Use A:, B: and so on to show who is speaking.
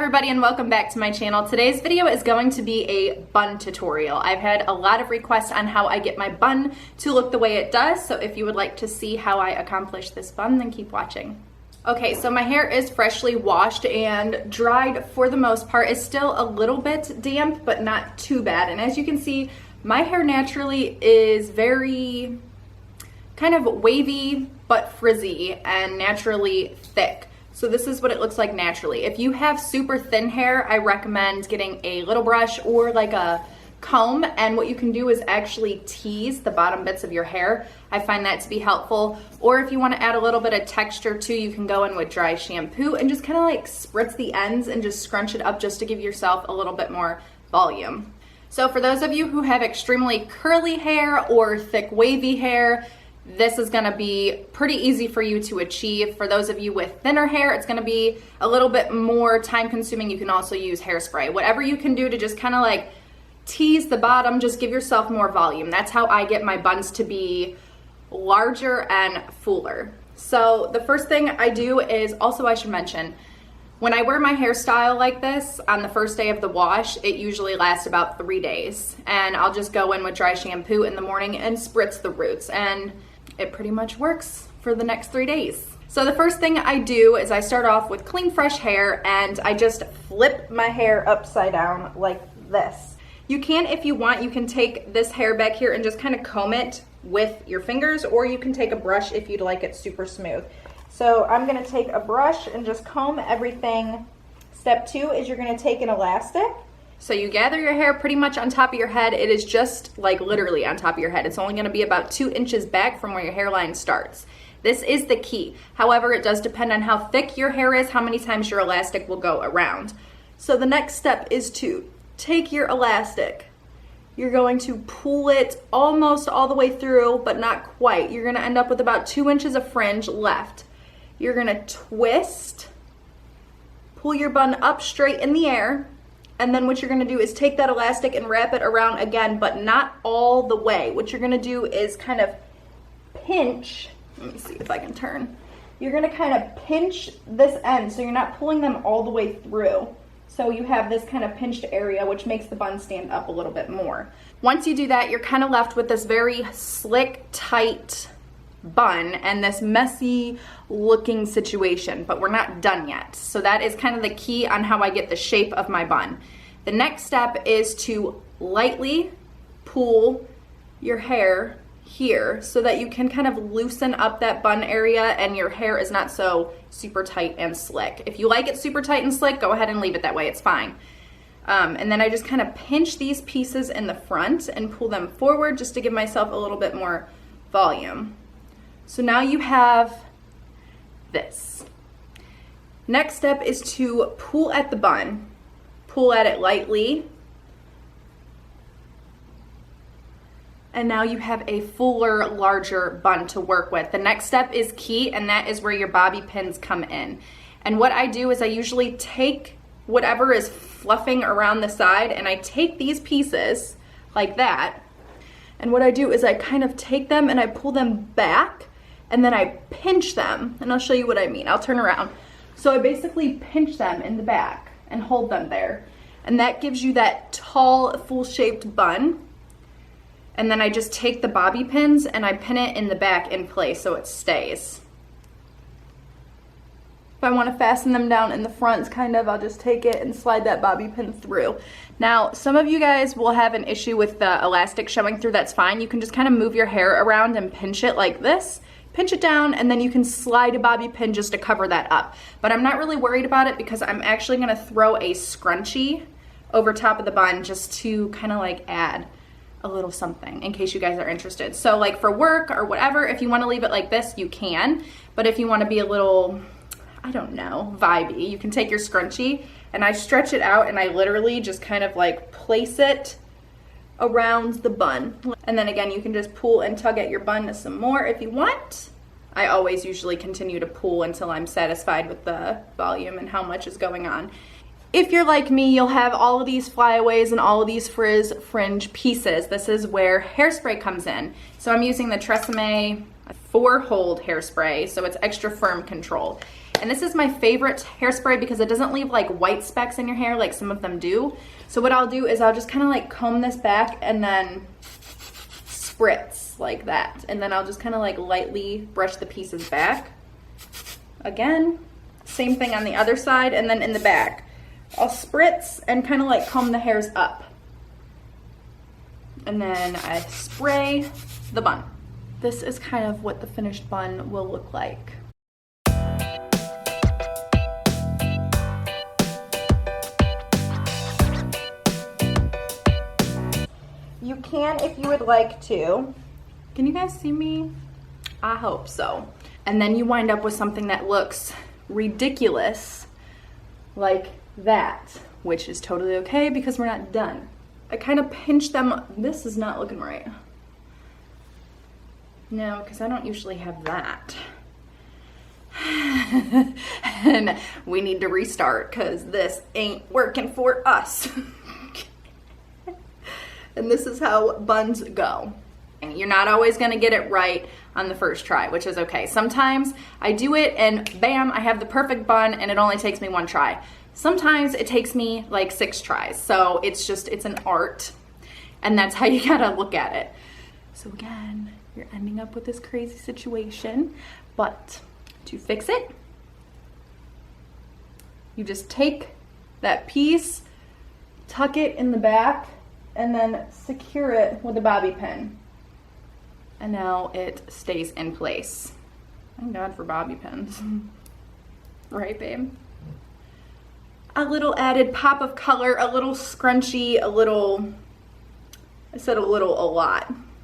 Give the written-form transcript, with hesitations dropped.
A: everybody and welcome back to my channel. Today's video is going to be a bun tutorial. I've had a lot of requests on how I get my bun to look the way it does, so if you would like to see how I accomplish this bun, then keep watching. Okay, so my hair is freshly washed and dried for the most part. It's still a little bit damp, but not too bad. And as you can see, my hair naturally is very kind of wavy, but frizzy and naturally thick. So this is what it looks like naturally. If you have super thin hair, I recommend getting a little brush or like a comb, and what you can do is actually tease the bottom bits of your hair. I find that to be helpful. Or if you want to add a little bit of texture too, you can go in with dry shampoo and just kind of like spritz the ends and just scrunch it up just to give yourself a little bit more volume. So for those of you who have extremely curly hair or thick wavy hair, this is gonna be pretty easy for you to achieve. For those of you with thinner hair, it's gonna be a little bit more time consuming. You can also use hairspray. Whatever you can do to just kind of like tease the bottom, just give yourself more volume. That's how I get my buns to be larger and fuller. So the first thing I do is, also I should mention, when I wear my hairstyle like this on the first day of the wash, it usually lasts about 3 days. And I'll just go in with dry shampoo in the morning and spritz the roots. And it pretty much works for the next 3 days. So the first thing I do is I start off with clean, fresh hair, and I just flip my hair upside down like this. You can, if you want, you can take this hair back here and just kind of comb it with your fingers, or you can take a brush if you'd like it super smooth. So I'm gonna take a brush and just comb everything. Step 2 is you're gonna take an elastic. So you gather your hair pretty much on top of your head. It is just like literally on top of your head. It's only gonna be about 2 inches back from where your hairline starts. This is the key. However, it does depend on how thick your hair is, how many times your elastic will go around. So the next step is to take your elastic. You're going to pull it almost all the way through, but not quite. You're gonna end up with about 2 inches of fringe left. You're gonna twist, pull your bun up straight in the air, and then what you're gonna do is take that elastic and wrap it around again, but not all the way. What you're gonna do is kind of pinch, let me see if I can turn. You're gonna kind of pinch this end, so you're not pulling them all the way through. So you have this kind of pinched area, which makes the bun stand up a little bit more. Once you do that, you're kind of left with this very slick, tight bun and this messy looking situation, but we're not done yet. So that is kind of the key on how I get the shape of my bun. The next step is to lightly pull your hair here so that you can kind of loosen up that bun area and your hair is not so super tight and slick. If you like it super tight and slick, go ahead and leave it that way, it's fine. And then I just kind of pinch these pieces in the front and pull them forward just to give myself a little bit more volume. So now you have this. Next step is to pull at the bun. Pull at it lightly. And now you have a fuller, larger bun to work with. The next step is key, and that is where your bobby pins come in. And what I do is I usually take whatever is fluffing around the side, and I take these pieces like that. And what I do is I kind of take them and I pull them back, and then I pinch them, and I'll show you what I mean. I'll turn around. So I basically pinch them in the back and hold them there. And that gives you that tall, full-shaped bun. And then I just take the bobby pins and I pin it in the back in place so it stays. If I want to fasten them down in the front, I'll just take it and slide that bobby pin through. Now, some of you guys will have an issue with the elastic showing through. That's fine. You can just kind of move your hair around and pinch it like this. Pinch it down, and then you can slide a bobby pin just to cover that up. But I'm not really worried about it because I'm actually gonna throw a scrunchie over top of the bun just to kind of like add a little something in case you guys are interested. So like for work or whatever, if you wanna leave it like this, you can. But if you wanna be a little, I don't know, vibey, you can take your scrunchie and I stretch it out and I literally just kind of like place it around the bun. And then again, you can just pull and tug at your bun some more if you want. I always usually continue to pull until I'm satisfied with the volume and how much is going on. If you're like me, you'll have all of these flyaways and all of these fringe pieces. This is where hairspray comes in. So I'm using the Tresemme 4-hold hairspray, so it's extra firm control. And this is my favorite hairspray because it doesn't leave like white specks in your hair like some of them do. So what I'll do is I'll just kind of like comb this back and then spritz like that. And then I'll just kind of like lightly brush the pieces back. Again, same thing on the other side, and then in the back. I'll spritz and kind of like comb the hairs up. And then I spray the bun. This is kind of what the finished bun will look like. You can, if you would like to. Can you guys see me? I hope so. And then you wind up with something that looks ridiculous like that, which is totally okay because we're not done. I kind of pinch them. This is not looking right. No, because I don't usually have that. And we need to restart because this ain't working for us. And this is how buns go. And you're not always gonna get it right on the first try, which is okay. Sometimes I do it and bam, I have the perfect bun and it only takes me one try. Sometimes it takes me like 6 tries. So it's an art, and that's how you gotta look at it. So again, you're ending up with this crazy situation, but to fix it, you just take that piece, tuck it in the back, and then secure it with a bobby pin. And now it stays in place. Thank God for bobby pins. Right, babe? A little added pop of color, a little scrunchy, a little, I said a little, a lot.